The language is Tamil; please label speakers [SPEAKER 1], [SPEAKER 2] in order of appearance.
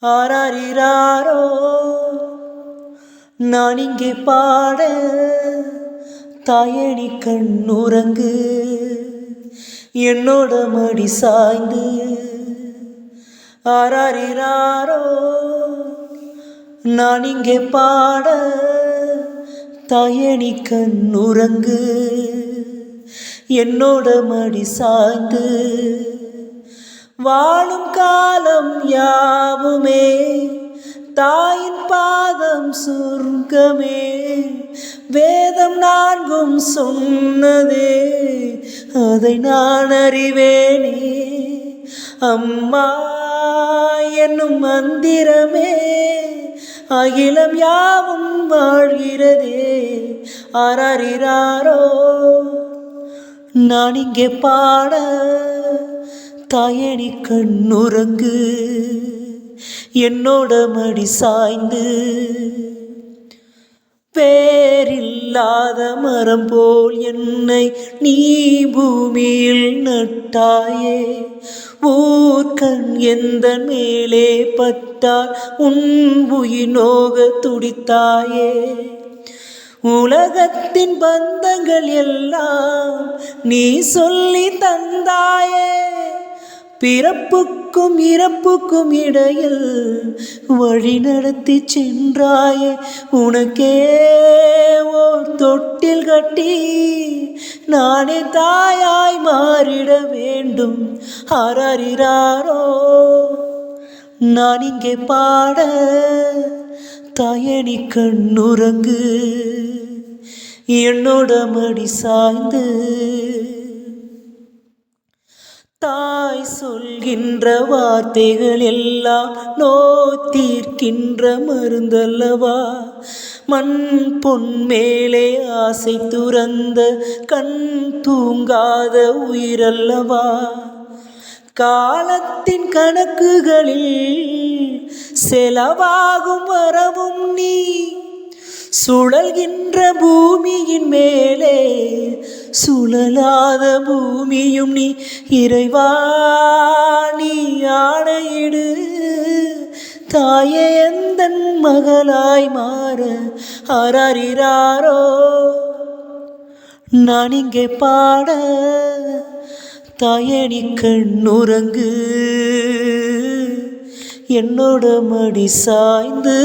[SPEAKER 1] ஆராரிராரோ நான் இங்கே பாட தாயணி கண்ணுறங்கு என்னோட மடி சாய்ந்து. ஆராரிராரோ நான் இங்கே பாட தாயணி கண்ணுறங்கு என்னோட மடி சாய்ந்து. வாழும் காலம் யாவுமே தாயின் பாதம் சொர்க்கமே, வேதம் நான்கும் சொன்னதே அதை நான் அறிவேனே. அம்மா என்னும் மந்திரமே அகிலம் யாவும் வாழ்கிறதே. ஆராரிராரோ நான் இங்கே பாட தாயணி கண்ணுறங்கு என்னோட மடி சாய்ந்து. பேரில்லாத மரம் போல் என்னை நீ பூமியில் நட்டாயே. ஊர்கண் எந்த மேலே பட்டால் உன் உயிர் நோக துடித்தாயே. உலகத்தின் பந்தங்கள் எல்லாம் நீ சொல்லி தந்தாயே. பிறப்புக்கும் இறப்புக்கும் இடையில் வழி நடத்தி சென்றாயே. உனக்கே ஓர் தொட்டில் கட்டி நானே தாயாய் மாறிட வேண்டும். ஆராரிராரோ நான் இங்கே பாட தாயணி கண்ணுறங்கு என்னோட மடி சாய்ந்து. தாய் சொல்கின்ற வார்த்தைகள் எல்லாம் நோய் தீர்க்கின்ற மருந்தல்லவா. மண் பொன் மேலே ஆசை துறந்த கண் தூங்காத உயிரல்லவா. காலத்தின் கணக்குகளில் செலவாகும் வரவும் நீ. சுழல்கின்ற பூமியின் மேலே சுழலாத பூமியும் நீ. இறைவா நீ ஆணையிடு தாயே எந்தன் மகளாய் மாற. ஆராரிராரோ நான் இங்கே பாட தாயணி கண்ணுறங்கு என்னோட மடி சாய்ந்து.